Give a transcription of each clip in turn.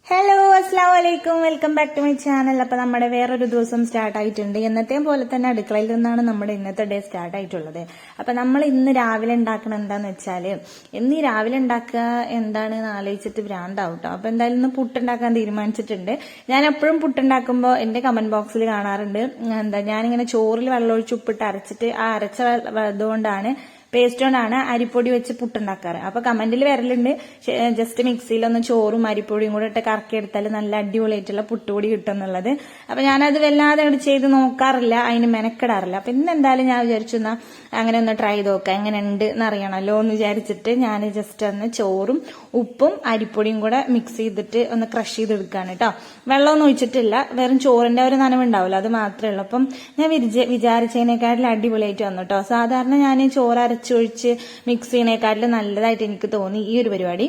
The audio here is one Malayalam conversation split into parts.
ഹലോ, അസ്സാം വലൈക്കും. Welcome back to my channel. അപ്പൊ നമ്മുടെ വേറൊരു ദിവസം സ്റ്റാർട്ട് ആയിട്ടുണ്ട്. എന്നത്തെയും പോലെ തന്നെ അടുക്കളയിൽ നിന്നാണ് നമ്മുടെ ഇന്നത്തെ ഡേ സ്റ്റാർട്ട് ആയിട്ടുള്ളത്. അപ്പൊ നമ്മൾ ഇന്ന് രാവിലെ ഉണ്ടാക്കണം എന്താന്ന് വെച്ചാല്, ഇന്ന് രാവിലെ ഉണ്ടാക്കുക എന്താണെന്ന് ആലോചിച്ചിട്ട് ഭ്രാന്താവും കേട്ടോ. അപ്പൊ എന്തായാലും ഇന്ന് പുട്ടുണ്ടാക്കാൻ തീരുമാനിച്ചിട്ടുണ്ട്. ഞാൻ എപ്പോഴും പുട്ടുണ്ടാക്കുമ്പോൾ എന്റെ കമന്റ് ബോക്സിൽ കാണാറുണ്ട്, ഞാനിങ്ങനെ ചോറിൽ വെള്ളമൊഴിച്ച് ഉപ്പിട്ട് അരച്ചിട്ട് ആ അരച്ച ഇതുകൊണ്ടാണ് പേസ്റ്റ് കൊണ്ടാണ് അരിപ്പൊടി വെച്ച് പുട്ടുണ്ടാക്കാറ്. അപ്പൊ കമന്റിൽ വരലുണ്ട് ജസ്റ്റ് മിക്സിയിലൊന്ന് ചോറും അരിപ്പൊടിയും കൂടെ ഇട്ട് കറക്കിയെടുത്താൽ നല്ല അടിപൊളിയായിട്ടുള്ള പുട്ടുപൊടി കിട്ടും എന്നുള്ളത്. അപ്പൊ ഞാനത് വല്ലാതെ അങ്ങോട്ട് ചെയ്ത് നോക്കാറില്ല, അതിന് മെനക്കെടാറില്ല. അപ്പൊ ഇന്ന് എന്തായാലും ഞാൻ വിചാരിച്ചു അങ്ങനെ ഒന്ന് ട്രൈ ചെയ്ത് നോക്കാം, എങ്ങനെ ഉണ്ട് എന്നറിയണമല്ലോ എന്ന് വിചാരിച്ചിട്ട് ഞാൻ ജസ്റ്റ് ഒന്ന് ചോറും ഉപ്പും അരിപ്പൊടിയും കൂടെ മിക്സ് ചെയ്തിട്ട് ഒന്ന് ക്രഷ് ചെയ്തെടുക്കാണ് കേട്ടോ. വെള്ളമൊന്നും ഒഴിച്ചിട്ടില്ല, വെറും ചോറിന്റെ ഒരു നനവുണ്ടാവില്ല, അത് മാത്രമേ ഉള്ളൂ. അപ്പം ഞാൻ വിചാരിച്ചതിനേക്കാട്ടിലും അടിപൊളിയായിട്ട് വന്നു കേട്ടോ. സാധാരണ ഞാൻ ചോറ് അരച്ചൊഴിച്ച് മിക്സ് ചെയ്യുന്നതിനേക്കാട്ടിലും നല്ലതായിട്ട് എനിക്ക് തോന്നി ഈ ഒരു പരിപാടി.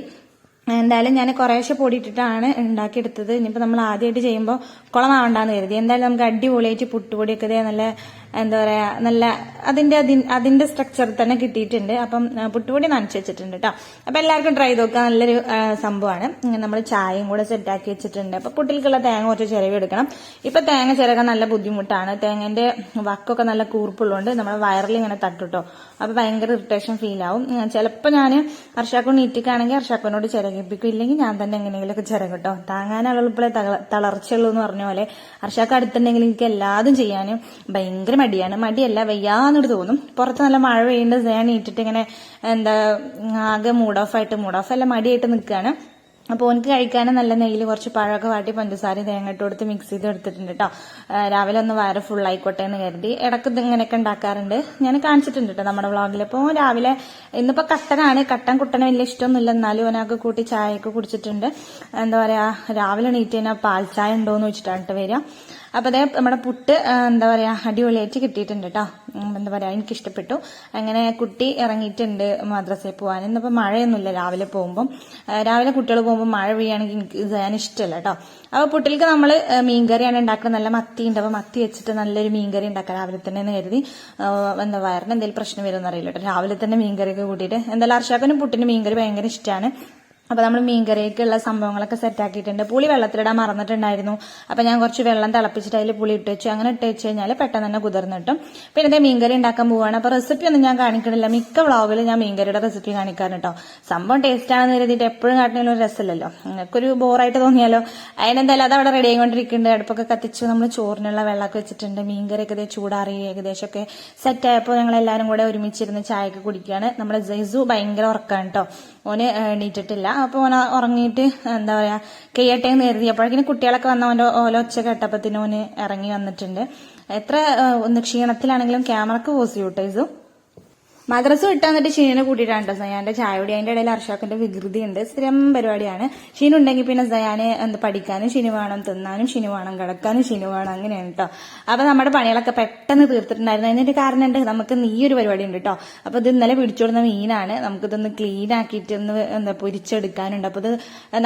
എന്തായാലും ഞാൻ കുറേശ്ശെ പൊടി ഇട്ടിട്ടാണ് ഉണ്ടാക്കിയെടുത്തത്. ഇനിയിപ്പോൾ നമ്മൾ ആദ്യമായിട്ട് ചെയ്യുമ്പോൾ കുളമാവണ്ടെന്ന് കരുതി. എന്തായാലും നമുക്ക് അടിപൊളിയായിട്ട് പുട്ടുപൊടിയൊക്കെ നല്ല എന്താ പറയാ, നല്ല അതിന്റെ സ്ട്രക്ചർ തന്നെ കിട്ടിയിട്ടുണ്ട്. അപ്പം പുട്ടുപൊടി നനച്ച് വെച്ചിട്ടുണ്ട് കേട്ടോ. അപ്പൊ എല്ലാവർക്കും ട്രൈ ചെയ്ത് നോക്കാം, നല്ലൊരു സംഭവമാണ്. നമ്മൾ ചായയും കൂടെ സെറ്റാക്കി വെച്ചിട്ടുണ്ട്. അപ്പൊ പുട്ടിലേക്കുള്ള തേങ്ങ കുറച്ച് ചിരവി എടുക്കണം. ഇപ്പൊ തേങ്ങ ചിരകാൻ നല്ല ബുദ്ധിമുട്ടാണ്, തേങ്ങന്റെ വക്കൊക്കെ നല്ല കൂർപ്പുള്ളതുകൊണ്ട് നമ്മുടെ വയറിൽ ഇങ്ങനെ തട്ടുട്ടോ. അപ്പൊ ഭയങ്കര ഇറിറ്റേഷൻ ഫീൽ ആവും. ചിലപ്പോൾ ഞാൻ അർഷാക്കോട് നീറ്റിക്കാണെങ്കിൽ അർഷാക്കോനോട് ചിരകിപ്പിക്കും, ഇല്ലെങ്കിൽ ഞാൻ തന്നെ എങ്ങനെയെങ്കിലുമൊക്കെ ചിരകട്ടോ. താങ്ങാനുള്ളപ്പോഴേ തളർച്ചയുള്ളൂ എന്ന് പറഞ്ഞ പോലെ അർഷാക്ക അടുത്തുണ്ടെങ്കിൽ എനിക്ക് എല്ലാതും ചെയ്യാനും ഭയങ്കര മടിയല്ല വയ്യാന്നിട്ട് തോന്നും. പുറത്ത് നല്ല മഴ പെയ്യേണ്ട ഞാൻ നീട്ടിട്ട് ഇങ്ങനെ ആകെ മൂഡ് ഓഫ് അല്ല മടിയായിട്ട് നിൽക്കുകയാണ്. അപ്പോൾ എനിക്ക് കഴിക്കാനും നല്ല നെയ്യിൽ കുറച്ച് പഴമൊക്കെ വാട്ടി പഞ്ചസാര തേങ്ങ ഇട്ട് കൊടുത്ത് മിക്സ് ചെയ്ത് എടുത്തിട്ടുണ്ട് കേട്ടോ. രാവിലെ ഒന്ന് വയറ് ഫുൾ ആയിക്കോട്ടെ എന്ന് കരുതി. ഇടയ്ക്ക് ഇങ്ങനെയൊക്കെ ഉണ്ടാക്കാറുണ്ട്, ഞാൻ കാണിച്ചിട്ടുണ്ട് കേട്ടോ നമ്മുടെ വ്ളോഗിൽ. അപ്പോൾ രാവിലെ ഇന്നിപ്പോൾ കട്ടൻ കുട്ടനെ വലിയ ഇഷ്ടമൊന്നുമില്ല, എന്നാലും ഓനൊക്കെ കൂട്ടി ചായയൊക്കെ കുടിച്ചിട്ടുണ്ട്. എന്താ പറയാ, രാവിലെ എണീറ്റ് കഴിഞ്ഞാൽ പാൽ ചായ ഉണ്ടോയെന്ന് വെച്ചിട്ടാണ് വരിക. അപ്പൊ അതേ നമ്മുടെ പുട്ട് എന്താ പറയാ അടിപൊളിയായിട്ട് കിട്ടിയിട്ടുണ്ട് കേട്ടോ. എന്താ പറയാ, എനിക്കിഷ്ടപ്പെട്ടു. അങ്ങനെ കുട്ടി ഇറങ്ങിയിട്ടുണ്ട് മദ്രസയിൽ പോകാൻ. ഇന്നിപ്പോ മഴയൊന്നുമില്ല രാവിലെ രാവിലെ കുട്ടികൾ പോകുമ്പോൾ മഴ പെയ്യാണെങ്കിൽ എനിക്ക് ചെയ്യാൻ ഇഷ്ടമല്ല കേട്ടോ. അപ്പൊ പുട്ടിലേക്ക് നമ്മൾ മീൻകറിയാണ് ഉണ്ടാക്കുന്നത്. നല്ല മത്തി ഉണ്ട്, അപ്പൊ മത്തി വെച്ചിട്ട് നല്ലൊരു മീൻകറി ഉണ്ടാക്കാം രാവിലെ തന്നെ എന്ന് കരുതി. എന്താ വയറിന് എന്തെങ്കിലും പ്രശ്നം വരുമെന്ന് അറിയില്ല കേട്ടോ, രാവിലെ തന്നെ മീൻകറിയൊക്കെ കൂട്ടിയിട്ട്. എന്തായാലും അർഷാക്കനും പുട്ടിന് മീൻകറി ഭയങ്കര ഇഷ്ടമാണ്. അപ്പൊ നമ്മൾ മീൻകറിയൊക്കെയുള്ള സംഭവങ്ങളൊക്കെ സെറ്റ് ആക്കിയിട്ടുണ്ട്. പുളി വെള്ളത്തിലിടാൻ മറന്നിട്ടുണ്ടായിരുന്നു. അപ്പൊ ഞാൻ കുറച്ച് വെള്ളം തിളപ്പിച്ചിട്ട് അതിൽ പുളി ഇട്ട് വെച്ചു. അങ്ങനെ ഇട്ട് വെച്ച് കഴിഞ്ഞാൽ പെട്ടെന്ന് തന്നെ കുതിർന്നിട്ടും. പിന്നെ ഇതേ മീൻകറി ഉണ്ടാക്കാൻ പോവാണ്. അപ്പൊ റെസിപ്പി ഒന്നും ഞാൻ കാണിക്കണില്ല, മിക്ക വ്ളോഗിൽ ഞാൻ മീൻകറിയുടെ റെസിപ്പി കാണിക്കാറുണ്ട് കേട്ടോ. സംഭവം ടേസ്റ്റ് ആണെന്ന് കരുതിയിട്ട് എപ്പോഴും കാട്ടുന്ന ഒരു രസമല്ലല്ലോ, നിങ്ങൾക്കൊരു ബോറായിട്ട് തോന്നിയാലോ. അതിനെന്തായാലും അത് അവിടെ റെഡി ആയിക്കൊണ്ടിരിക്കുന്നുണ്ട്. അടുപ്പൊക്കെ കത്തിച്ച് നമ്മൾ ചോറിനുള്ള വെള്ളമൊക്കെ വെച്ചിട്ടുണ്ട്. മീൻകറിയൊക്കെ ചൂടാറി ഏകദേശമൊക്കെ സെറ്റ് ആയപ്പോൾ ഞങ്ങൾ എല്ലാവരും കൂടെ ഒരുമിച്ചിരുന്ന് ചായയൊക്കെ കുടിക്കുകയാണ്. നമ്മുടെ ജയ്സു ഭയങ്കര ഉറക്കാണ് കേട്ടോ, ഓന് എണീറ്റിട്ടില്ല. അപ്പൊ ഓന് ഉറങ്ങിയിട്ട് എന്താ പറയാ കെയ്യട്ടെ എന്ന് കരുതിയപ്പോഴേക്കും കുട്ടികളൊക്കെ വന്ന ഓന്റെ ഒച്ച കേട്ടപ്പത്തിന് ഓന് ഇറങ്ങി വന്നിട്ടുണ്ട്. എത്ര ഒന്ന് ക്ഷീണത്തിലാണെങ്കിലും ക്യാമറക്ക് പോസ് ചെയ്യൂട്ടോ. മദ്രസ വിട്ട് വന്നിട്ട് ഷീനെ കൂട്ടിയിട്ടാണ് കേട്ടോ സയാന്റെ ചായ കുടി. അതിന്റെ ഇടയിൽ അർഷാക്കിന്റെ വികൃതി ഉണ്ട്, സ്ഥിരം പരിപാടിയാണ്. ഷീൻ ഉണ്ടെങ്കിൽ പിന്നെ സയാന് പഠിക്കാനും ഷിനു വേണം, തിന്നാനും ഷിനു വേണം, കിടക്കാനും ഷിനു വേണം, അങ്ങനെയാണ് കേട്ടോ. അപ്പൊ നമ്മുടെ പണികളൊക്കെ പെട്ടെന്ന് തീർത്തിട്ടുണ്ടായിരുന്നു. അതിന്റെ കാരണം ഉണ്ട്, നമുക്ക് ഒരു പരിപാടി ഉണ്ട് കേട്ടോ. അപ്പൊ ഇത് ഇന്നലെ പിടിച്ചുകൊടുന്ന മീനാണ്. നമുക്കിതൊന്ന് ക്ലീൻ ആക്കിയിട്ട് ഒന്ന് പൊരിച്ചെടുക്കാനുണ്ട്. അപ്പൊ ഇത്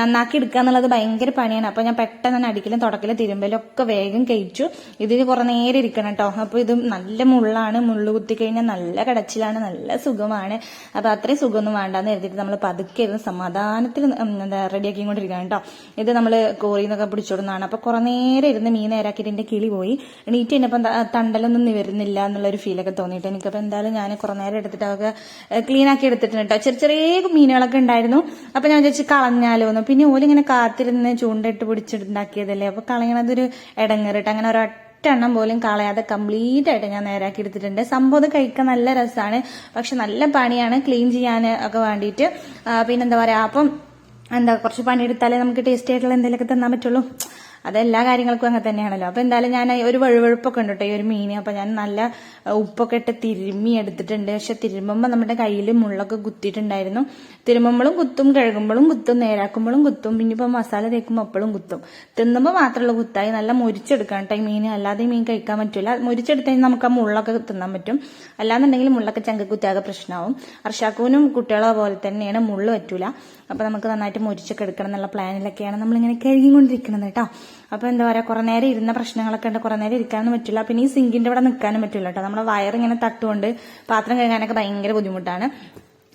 നന്നാക്കി എടുക്കുക എന്നുള്ളത് ഭയങ്കര പണിയാണ്. അപ്പൊ ഞാൻ പെട്ടെന്ന് തന്നെ അടിക്കലും തുടക്കലും തിരുമ്പലും ഒക്കെ വേഗം കഴിച്ചു. ഇതിന് കുറെ നേരം ഇരിക്കണം കേട്ടോ. അപ്പൊ ഇത് നല്ല മുള്ളാണ്, മുള്ളു കുത്തി കഴിഞ്ഞാൽ നല്ല കടച്ചിലാണ്, നല്ല സുഖമാണ്. അപ്പൊ അത്രയും സുഖമൊന്നും വേണ്ടാന്ന് കരുതിയിട്ട് നമ്മൾ പതുക്കെ ഇരുന്ന് സമാധാനത്തിൽ റെഡിയാക്കിക്കൊണ്ടിരിക്കുകയാണ് കേട്ടോ. ഇത് നമ്മൾ കോറിന്നൊക്കെ പിടിച്ചോടുന്നതാണ്. അപ്പൊ കുറെ നേരം ഇരുന്ന് മീൻ നേരാക്കിയിട്ട് എന്റെ കിളി പോയി. എണീറ്റ് കഴിഞ്ഞപ്പം തണ്ടലൊന്നും നിവരുന്നില്ല എന്നുള്ളൊരു ഫീലൊക്കെ തോന്നിയിട്ട് എനിക്കപ്പോൾ എന്തായാലും ഞാൻ കുറെ നേരം എടുത്തിട്ട് അതൊക്കെ ക്ലീൻ ആക്കി എടുത്തിട്ടുണ്ട് കേട്ടോ. ചെറിയ മീനുകളൊക്കെ ഉണ്ടായിരുന്നു. അപ്പൊ ഞാൻ വിചാരിച്ച് കളഞ്ഞാലോ എന്ന്. പിന്നെ ഓലിങ്ങനെ കാത്തിരുന്ന് ചൂണ്ടിട്ട് പിടിച്ചിട്ടുണ്ടാക്കിയതല്ലേ, അപ്പൊ കളയണതൊരു ഇടങ്ങേറിട്ട് അങ്ങനെ എണ്ണം പോലും കളയാതെ കംപ്ലീറ്റ് ആയിട്ട് ഞാൻ നേരാക്കി എടുത്തിട്ടുണ്ട്. സംഭവം കഴിക്കാൻ നല്ല രസമാണ്, പക്ഷെ നല്ല പണിയാണ് ക്ലീൻ ചെയ്യാൻ ഒക്കെ വേണ്ടിയിട്ട്. പിന്നെന്താ പറയാ, അപ്പം കുറച്ച് പണിയെടുത്താലേ നമുക്ക് ടേസ്റ്റ് ആയിട്ടുള്ള എന്തെങ്കിലുമൊക്കെ തന്നാൻ പറ്റുള്ളൂ. അതെല്ലാ കാര്യങ്ങൾക്കും അങ്ങനെ തന്നെയാണല്ലോ. അപ്പൊ എന്തായാലും ഞാൻ ഒരു വഴുവഴുപ്പൊക്കെ ഉണ്ട് കേട്ടോ ഈ ഒരു മീന്. അപ്പൊ ഞാൻ നല്ല ഉപ്പൊക്കെ ഇട്ട് തിരുമ്മി എടുത്തിട്ടുണ്ട്. പക്ഷെ തിരുമ്പുമ്പോൾ നമ്മുടെ കയ്യിൽ മുള്ളൊക്കെ കുത്തിയിട്ടുണ്ടായിരുന്നു. തിരുമ്പുമ്പോഴും കുത്തും, കഴുകുമ്പോഴും കുത്തും, നേരാക്കുമ്പോഴും കുത്തും, പിന്നെ ഇപ്പൊ മസാല തേക്കുമ്പോൾ എപ്പോഴും കുത്തും. തിന്നുമ്പോൾ മാത്രമുള്ള കുത്തായി നല്ല മുരിച്ചെടുക്കണം കേട്ടോ ഈ മീൻ. അല്ലാതെ ഈ മീൻ കഴിക്കാൻ പറ്റില്ല. മുരിച്ചെടുത്ത് കഴിഞ്ഞാൽ നമുക്ക് ആ മുള്ളൊക്കെ തിന്നാൻ പറ്റും. അല്ലാന്നുണ്ടെങ്കിൽ മുള്ളൊക്കെ ചങ്കക്കുത്തിയാകെ പ്രശ്നമാവും. അർഷാക്കൂനും കുട്ടികളെ പോലെ തന്നെയാണ്, മുള്ളു പറ്റൂല. അപ്പൊ നമുക്ക് നന്നായിട്ട് മുരിച്ചൊക്കെ എടുക്കണം എന്നുള്ള പ്ലാനിലൊക്കെയാണ് നമ്മളിങ്ങനെ കഴുകിക്കൊണ്ടിരിക്കുന്നത് കേട്ടോ. അപ്പൊ എന്താ പറയാ, കുറെ നേരം ഇരുന്ന പ്രശ്നങ്ങളൊക്കെ ഉണ്ട്, കുറെ നേരം ഇരിക്കാനും പറ്റില്ല. പിന്നെ ഈ സിങ്കിന്റെ ഇവിടെ നിൽക്കാനും പറ്റില്ല കേട്ടോ. നമ്മുടെ വയറിങ്ങനെ തട്ടുകൊണ്ട് പാത്രം കഴുകാനൊക്കെ ഭയങ്കര ബുദ്ധിമുട്ടാണ്.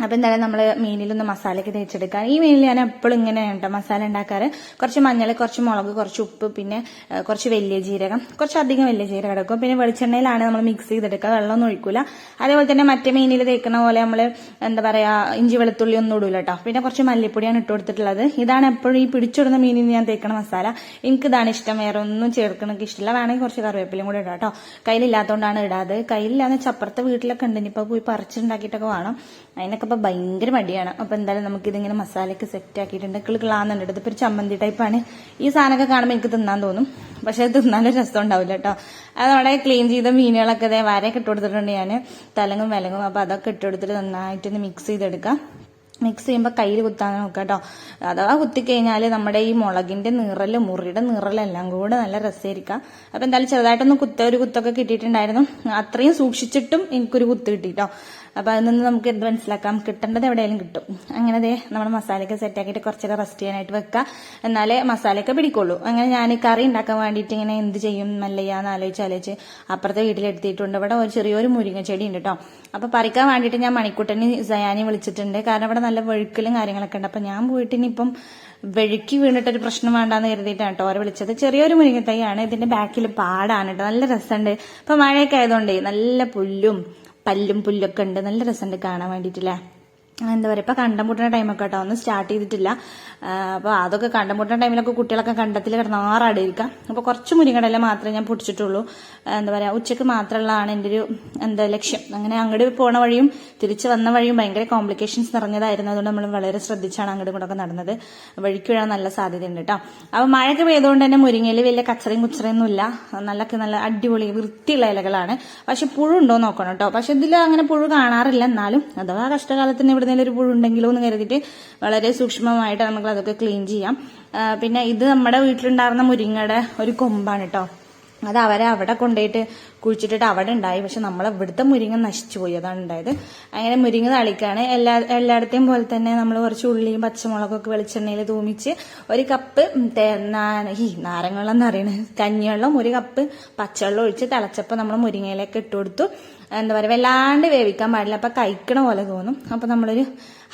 അപ്പം എന്തായാലും നമ്മൾ മീനിലൊന്ന് മസാലയൊക്കെ തേച്ചെടുക്കാം. ഈ മീനിൽ ഞാൻ എപ്പോഴും ഇങ്ങനെയാണ് കേട്ടോ മസാല ഉണ്ടാക്കാറ്. കുറച്ച് മഞ്ഞൾ, കുറച്ച് മുളക്, കുറച്ച് ഉപ്പ്, പിന്നെ കുറച്ച് വലിയ ജീരകം, കുറച്ചധികം വലിയ ജീരകം എടുക്കും. പിന്നെ വെളിച്ചെണ്ണയിലാണ് നമ്മൾ മിക്സ് ചെയ്തെടുക്കുക, വെള്ളമൊന്നും ഒഴിക്കൂല. അതേപോലെ തന്നെ മറ്റേ മീനിൽ തേക്കുന്ന പോലെ നമ്മൾ എന്താ പറയാ ഇഞ്ചി വെളുത്തുള്ളി ഒന്നും ഇടൂല കേട്ടോ. പിന്നെ കുറച്ച് മല്ലിപ്പൊടിയാണ് ഇട്ട് കൊടുത്തിട്ടുള്ളത്. ഇതാണ് എപ്പോഴും ഈ പിടിച്ചിടുന്ന മീനിന് ഞാൻ തേക്കണ മസാല. എനിക്കിതാണ് ഇഷ്ടം, വേറെ ഒന്നും ചേർക്കണമെങ്കിൽ ഇഷ്ടമില്ല. വേണമെങ്കിൽ കുറച്ച് കറിവേപ്പിലയും കൂടെ ഇടാം കേട്ടോ. കയ്യിലില്ലാത്തതുകൊണ്ടാണ് ഇടാതെ. കയ്യിലില്ലാന്ന് അപ്പുറത്തെ വീട്ടിലൊക്കെ ഉണ്ട്, ഇനിയിപ്പോൾ പോയി പറിച്ചുണ്ടാക്കിയിട്ടൊക്കെ വേണം. അതിനൊക്കെ ഇപ്പൊ ഭയങ്കര മടിയാണ്. അപ്പൊ എന്തായാലും നമുക്ക് ഇതിങ്ങനെ മസാലയൊക്കെ സെറ്റ് ആക്കിയിട്ടുണ്ട്. കിളുകിളാന്നുണ്ട്. ഇതിപ്പോ ഒരു ചമ്മന്തി ടൈപ്പാണ്. ഈ സാധനമൊക്കെ കാണുമ്പോൾ എനിക്ക് തിന്നാൻ തോന്നും, പക്ഷെ അത് തിന്നാനും രസം ഉണ്ടാവില്ല കേട്ടോ. അത് അവിടെ ക്ലീൻ ചെയ്ത മീനുകളൊക്കെ ഇതേ വരയൊക്കെ ഇട്ട് കൊടുത്തിട്ടുണ്ട് ഞാൻ, തലങ്ങും വിലങ്ങും. അപ്പൊ അതൊക്കെ ഇട്ട് കൊടുത്തിട്ട് നന്നായിട്ടൊന്ന് മിക്സ് ചെയ്തെടുക്കാം. മിക്സ് ചെയ്യുമ്പോൾ കയ്യിൽ കുത്താൻ നോക്കാം കേട്ടോ. അഥവാ കുത്തിക്കഴിഞ്ഞാൽ നമ്മുടെ ഈ മുളകിന്റെ നിറല്, മുറിയുടെ നിറലെല്ലാം കൂടെ നല്ല രസമായിരിക്കാം. അപ്പൊ എന്തായാലും ചെറുതായിട്ടൊന്ന് ഒരു കുത്തൊക്കെ കിട്ടിയിട്ടുണ്ടായിരുന്നു. അത്രയും സൂക്ഷിച്ചിട്ടും എനിക്കൊരു കുത്ത് കിട്ടിട്ടോ. അപ്പൊ അതിൽ നിന്ന് നമുക്ക് എന്ത് മനസ്സിലാക്കാം, കിട്ടേണ്ടത് എവിടെയെങ്കിലും കിട്ടും. അങ്ങനെ നമ്മൾ മസാലയൊക്കെ സെറ്റ് ആക്കിയിട്ട് കുറച്ചൊക്കെ റെസ്റ്റ് ചെയ്യാനായിട്ട് വെക്കുക, എന്നാലേ മസാലയൊക്കെ പിടിക്കുള്ളൂ. അങ്ങനെ ഞാൻ കറി ഉണ്ടാക്കാൻ വേണ്ടിയിട്ട് ഇങ്ങനെ എന്ത് ചെയ്യും മല്ലയ്യാന്ന് ആലോചിച്ച് അപ്പുറത്തെ വീട്ടിലെടുത്തിട്ടുണ്ട്. ഇവിടെ ഒരു ചെറിയൊരു മുരിങ്ങ ചെടി ഉണ്ട് കേട്ടോ. അപ്പൊ പറിക്കാൻ വേണ്ടിയിട്ട് ഞാൻ മണിക്കുട്ടനെ സയാനി വിളിച്ചിട്ടുണ്ട്. കാരണം ഇവിടെ നല്ല വെഴുക്കലും കാര്യങ്ങളൊക്കെ ഉണ്ട്. അപ്പൊ ഞാൻ പോയിട്ട് ഇനിയിപ്പം വെഴുക്കി വീണിട്ടൊരു പ്രശ്നം വേണ്ടാന്ന് കരുതിയിട്ടാണ് കേട്ടോ അവരെ വിളിച്ചത്. ചെറിയൊരു മുരിങ്ങത്തൈയാണ്. ഇതിന്റെ ബാക്കിൽ പാടാണ് കേട്ടോ. നല്ല രസമുണ്ട്. ഇപ്പൊ മഴയൊക്കെ ആയതുകൊണ്ടേ നല്ല പുല്ലൊക്കെ ഉണ്ട്. നല്ല രസമുണ്ട് കാണാൻ വേണ്ടിയിട്ടില്ലേ. എന്താ പറയുക, ഇപ്പൊ കണ്ടമുട്ടുന്ന ടൈമൊക്കെ കേട്ടോ, ഒന്നും സ്റ്റാർട്ട് ചെയ്തിട്ടില്ല. അപ്പൊ അതൊക്കെ കണ്ടമുട്ടുന്ന ടൈമിലൊക്കെ കുട്ടികളൊക്കെ കണ്ടത്തിൽ കിടന്ന് ആറാടിയിരിക്കാം. അപ്പൊ കുറച്ച് മുരിങ്ങടല മാത്രമേ ഞാൻ പൊടിച്ചിട്ടുള്ളൂ. എന്താ പറയാ, ഉച്ചക്ക് മാത്രമുള്ളതാണ് എൻ്റെ ഒരു ലക്ഷ്യം. അങ്ങനെ അങ്ങോട്ട് പോണ വഴിയും തിരിച്ചു വന്ന വഴിയും ഭയങ്കര കോംപ്ലിക്കേഷൻസ് നിറഞ്ഞതായിരുന്നു. അതുകൊണ്ട് നമ്മൾ വളരെ ശ്രദ്ധിച്ചാണ് അങ്ങോട്ടും ഇങ്ങോട്ടൊക്കെ നടന്നത്. വഴിക്ക് വീഴാൻ നല്ല സാധ്യതയുണ്ട് കേട്ടോ. അപ്പൊ മഴയൊക്കെ പെയ്തുകൊണ്ട് തന്നെ മുരിങ്ങയിൽ വലിയ കച്ചറയും കുച്ചറയൊന്നും ഇല്ല. നല്ല അടിപൊളി വൃത്തിയുള്ള ഇലകളാണ്. പക്ഷെ പുഴു ഉണ്ടോ നോക്കണം കേട്ടോ. പക്ഷെ ഇതിൽ അങ്ങനെ പുഴു കാണാറില്ല. എന്നാലും അഥവാ കഷ്ടകാലത്തിന് ഇവിടെ ഒരു പുഴു ഉണ്ടെങ്കിലോ എന്ന് കരുതിയിട്ട് വളരെ സൂക്ഷ്മമായിട്ട് നമുക്ക് അതൊക്കെ ക്ലീൻ ചെയ്യാം. പിന്നെ ഇത് നമ്മുടെ വീട്ടിലുണ്ടായിരുന്ന മുരിങ്ങയുടെ ഒരു കൊമ്പാണ് കേട്ടോ. അത് അവിടെ കൊണ്ടുപോയിട്ട് കുഴിച്ചിട്ടിട്ട് അവിടെ ഉണ്ടായി. പക്ഷെ നമ്മളെ ഇവിടുത്തെ മുരിങ്ങ നശിച്ചു പോയി, അതാണ് ഉണ്ടായത്. അങ്ങനെ മുരിങ്ങ തളിക്കാണ്. എല്ലായിടത്തെയും പോലെ തന്നെ നമ്മൾ കുറച്ച് ഉള്ളിയും പച്ചമുളകൊക്കെ വെളിച്ചെണ്ണയിൽ തൂമിച്ച് ഒരു കപ്പ് നാരങ്ങവെള്ളം എന്ന് പറയുന്നത് കഞ്ഞിവെള്ളം, ഒരു കപ്പ് പച്ചവെള്ളം ഒഴിച്ച് തിളച്ചപ്പോൾ നമ്മൾ മുരിങ്ങയിലേക്ക് ഇട്ട് കൊടുത്തു. എന്താ പറയുക, വല്ലാണ്ട് വേവിക്കാൻ പാടില്ല, അപ്പൊ കഴിക്കണ പോലെ തോന്നും. അപ്പൊ നമ്മളൊരു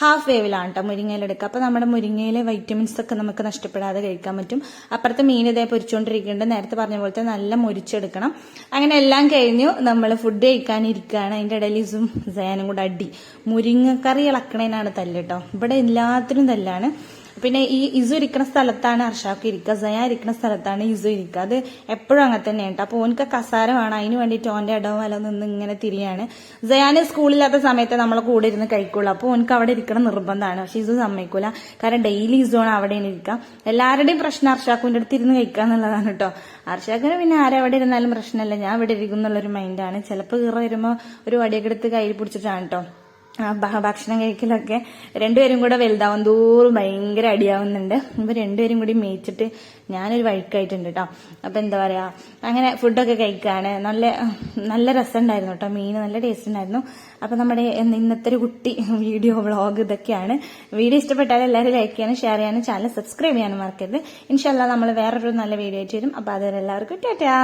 ഹാഫ് വേവിലാണ് കേട്ടോ മുരിങ്ങയിലെടുക്കുക. അപ്പൊ നമ്മുടെ മുരിങ്ങയിലെ വൈറ്റമിൻസ് ഒക്കെ നമുക്ക് നഷ്ടപ്പെടാതെ കഴിക്കാൻ പറ്റും. അപ്പുറത്തെ മീൻ ഇതേ പൊരിച്ചുകൊണ്ടിരിക്കുന്നുണ്ട്. നേരത്തെ പറഞ്ഞ പോലത്തെ നല്ല മുരിച്ചെടുക്കണം. അങ്ങനെ എല്ലാം കഴിഞ്ഞു നമ്മൾ ഫുഡ് കഴിക്കാനിരിക്കുകയാണ്. അതിന്റെ ഇടയിൽ ഇസും സയാനും കൂടെ അടി. മുരിങ്ങക്കറി ഇളക്കണേനാണ് തല്ല് കേട്ടോ. ഇവിടെ എല്ലാത്തിനും തല്ലാണ്. പിന്നെ ഈ ഇസു ഇരിക്കുന്ന സ്ഥലത്താണ് അർഷാക്ക് ഇരിക്കുക, സയാ ഇരിക്കുന്ന സ്ഥലത്താണ് ഇസു ഇരിക്കുക. അത് എപ്പോഴും അങ്ങനെ തന്നെയാണ്. അപ്പൊ ഓനക്ക് കസാര വേണം, അതിന് വേണ്ടിയിട്ട് ഓന്റെ ഇടവും വല നിന്ന് ഇങ്ങനെ തിരിയാണ്. സയാന് സ്കൂളില്ലാത്ത സമയത്ത് നമ്മളെ കൂടെ ഇരുന്ന് കഴിക്കുള്ളൂ. അപ്പൊ ഓനക്ക് അവിടെ ഇരിക്കണം നിർബന്ധമാണ്. പക്ഷെ ഇസു സമ്മതിക്കൂല. കാരണം ഡെയിലി ഇസുവാണ് അവിടെ ഇരിക്കാം. എല്ലാവരുടെയും പ്രശ്നം അർഷാക്കുവിന്റെ അടുത്ത് ഇരുന്ന് കഴിക്കുക എന്നുള്ളതാണ് കേട്ടോ. അർഷാക്കിന് പിന്നെ ആരെവിടെ ഇരുന്നാലും പ്രശ്നമല്ല, ഞാൻ ഇവിടെ ഇരിക്കും എന്നുള്ളൊരു മൈൻഡാണ്. ചിലപ്പോൾ കീറ വരുമ്പോ ഒരു വടിയൊക്കെ എടുത്ത് കയ്യിൽ പിടിച്ചിട്ടാണ് കേട്ടോ ഭക്ഷണം കഴിക്കലൊക്കെ. രണ്ടുപേരും കൂടെ വലുതാവും തോറും ഭയങ്കര അടിയാവുന്നുണ്ട്. ഇപ്പൊ രണ്ടുപേരും കൂടി മേയിച്ചിട്ട് ഞാനൊരു വഴിക്കായിട്ടുണ്ട് കേട്ടോ. അപ്പൊ എന്താ പറയാ, അങ്ങനെ ഫുഡൊക്കെ കഴിക്കാണ്. നല്ല രസമുണ്ടായിരുന്നു കേട്ടോ. മീൻ നല്ല ടേസ്റ്റ് ഉണ്ടായിരുന്നു. അപ്പൊ നമ്മുടെ ഇന്നത്തെ ഒരു കുട്ടി വീഡിയോ വ്ളോഗ് ഇതൊക്കെയാണ്. വീഡിയോ ഇഷ്ടപ്പെട്ടാൽ എല്ലാവരും ലൈക്ക് ചെയ്യാനും ഷെയർ ചെയ്യാനും ചാനൽ സബ്സ്ക്രൈബ് ചെയ്യാനും മറക്കരുത്. ഇൻഷാല്ലാ നമ്മൾ വേറൊരു നല്ല വീഡിയോ ആയിട്ട് വരും. അപ്പൊ അതുവരെ എല്ലാവർക്കും ടാറ്റാ.